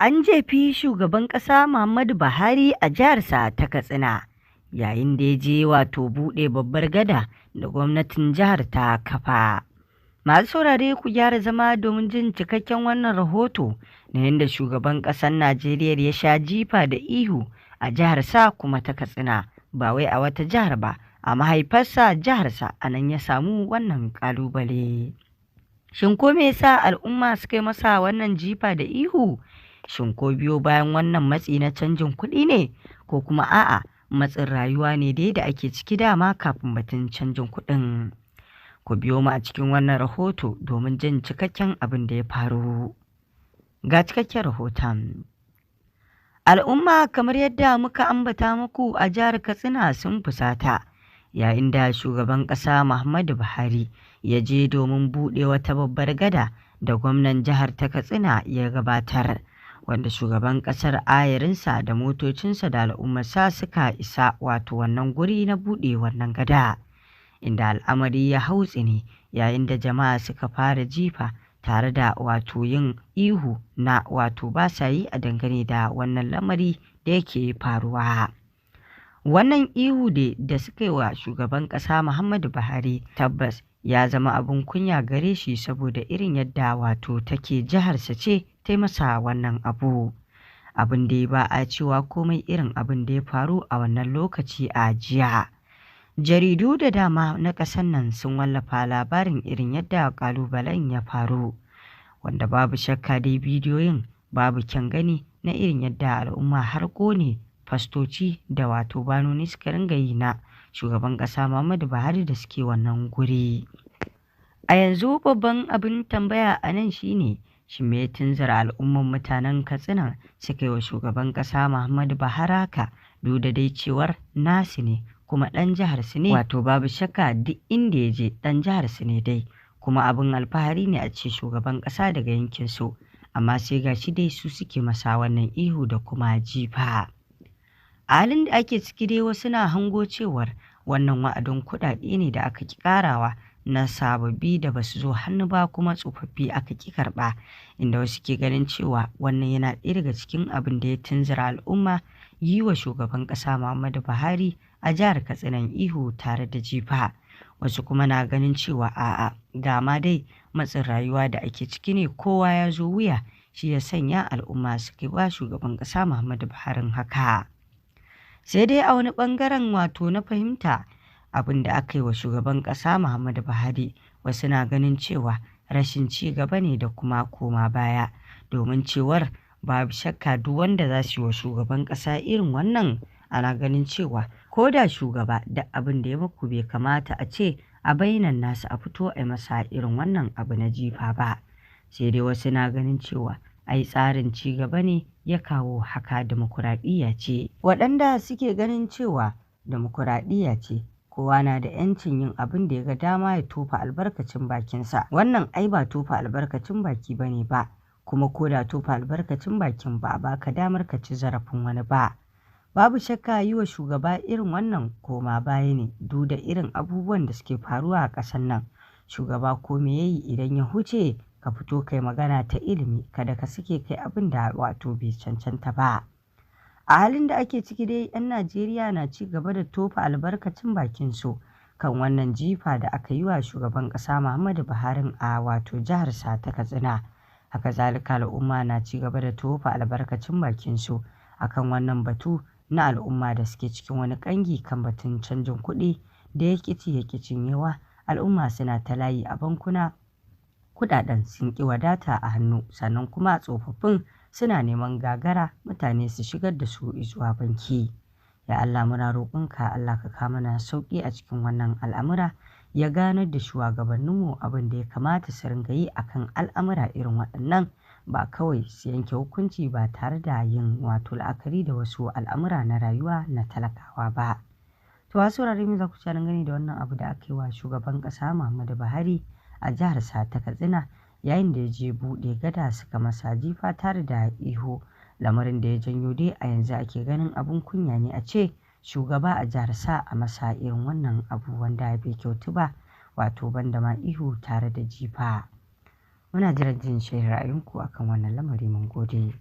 An jefi shugaban ƙasa Muhammadu Buhari a jiharsa ta Katsina yayin da ya je buɗe babbar gada da gwamnatin jihar ta kafa. Masu saurare ku gyara zama domin jin cikakken wannan rahoto na yadda shugaban ƙasar Najeriya ya sha jifa da ihu a jiharsa kuma ta Katsina, ba wai a wata jihar ba, a mahaifarsa jiharsa a nan ya samu wannan ƙalubale. Shin ko me yasa al'umma suka yi masa wannan jifa da ihu? Shin ko biyo bayan wannan matsi na canjin kuɗi ne, ko kuma a'a matsin rayuwa ne dai da ake ciki dama kafin batun canjin kuɗin? Ku biyo mu a cikin wannan rahoto domin jin cikakken abin da ya faru. Ga cikakken rahoton. Al'umma kamar yadda muka ambata muku a jihar Katsina sun fusata yayin da shugaban ƙasa Muhammadu Buhari ya je domin buɗe wata babbar gada da gwamnan jihar ta Katsina ya gabatar, wanda shugaban ƙasar ayarinsa da motocinsa da al'ummarsa suka isa wannan guri na buɗe wannan gada, inda al'amari ya hautsine yayin da jama'a suka fara jifa tare da yin ihu na ba sa yi a dangane da wannan lamari da yake faruwa. Wannan ihu da suka yi wa shugaban ƙasa Muhammadu Buhari tabbas ya zama abin kunya gare shi, saboda irin yadda take jiharsa ce ta masa wannan abu. Abin da ba a cewa komai irin abin da ya faru a wannan lokaci a jiya. Jaridu da dama na ƙasar nan sun wallafa labarin irin yadda ƙalubalen ya faru, wanda babu shakka dai bidiyoyin babu kyan gani na irin yadda al'umma har ƙone fastoci da banoni suka ringa yi na shugaban ƙasa Muhammadu Buhari da suke wannan guri. A yanzu babban abin tambaya a nan shine, shi me tunzura al'umman mutanen Katsina suka yi wa shugaban ƙasa Muhammadu Buhari haka, duk da dai cewar nasu ne kuma ɗan jihar su ne, babu shakka duk inda ya je ɗan jihar su ne dai, kuma abin alfahari ne a ce shugaban ƙasa daga yankin su, amma sai ga shi dai su suke masa wannan ihu da kuma jifa. A halin da ake ciki dai wasu na hango cewar wannan wa'adin kuɗaɗe ne da aka ƙi ƙarawa na sababbi da basu zo hannu ba, kuma tsofaffi aka ƙi karɓa, inda wasu ke ganin cewa wannan yana ɗaya daga cikin abin da ya tunzura al'umma yi wa shugaban ƙasa Muhammadu Buhari a jihar Katsina ihu tare da jifa. Wasu kuma na ganin cewa a'a, dama dai matsin rayuwa da ake ciki ne kowa ya zo wuya, shi ya sanya al'umma suka ba shugaban ƙasa Muhammadu Buhari haka. Sai dai a wani ɓangaren na fahimta abin da aka yi wa shugaban ƙasa Muhammadu Buhari, wasu na ganin cewa rashin ci gaba ne da kuma koma baya, domin cewar babu shakka duk wanda za su yi wa shugaban ƙasa irin wannan, ana ganin cewa ko da shugaba da abin da ya muku bai kamata a ce a bainan nasu a fito a masa irin wannan abu na jifa ba. Sai dai wasu na ganin cewa ai tsarin ci gaba ne ya kawo haka, dimokuraɗiyya ce. Waɗanda suke ganin cewa dimokuraɗiyya ce, kowa na da 'yancin yin abin da ya ga dama ya tofa albarkacin bakinsa. Wannan ai ba tofa albarkacin baki ba ne ba, kuma ko da tofa albarkacin bakin ba baka damar ka ci zarafin wani ba. Babu shakka yi wa shugaba irin wannan koma baya ne, duk da irin abubuwan da suke faruwa a ƙasar nan. Shugaba ko me yayi idan ya huce, ka fito kai magana ta ilimi, kada ka sake kai abin da bai cancanta ba. A halin da ake ciki dai 'yan Najeriya na ci gaba da tofa albarkacin bakin su kan wannan jifa da aka yi wa shugaban ƙasa Muhammadu Buhari a jiharsa ta Katsina. Haka zalika al'umma na ci gaba da tofa albarkacin bakin su akan wannan batu na al'umma da suke cikin wani ƙangi kan batun canjin kuɗi da ya ƙi cinyewa. Al'umma suna ta layi a bankuna, kuɗaɗen sun ƙi wadata a hannu, sannan kuma tsofaffin suna neman gagara mutane su shigar da su zuwa banki. Ya Allah muna roƙonka, Allah ka kawo mana sauƙi a cikin wannan al'amura, ya ganar da shugabanninmu abin da ya kamata su ringa yi akan al'amura irin waɗannan, ba kawai su yanke hukunci ba tare da yin la'akari da wasu al'amura na rayuwa na talakawa ba. To wasu wurare me za ku ci dangane da wannan abu da aka yi wa shugaban ƙasa Muhammadu Buhari a jiharsa ta Katsina yayin da ya je buɗe gada suka masa jifa tare da ihu, lamarin da ya janyo dai a yanzu ake ganin abin kunya ne a ce shugaba a jiharsa a masa irin wannan abu wanda bai kyautu ba, banda ma ihu tare da jifa. Muna jiran jin ra'ayinku akan wannan lamari, mun gode.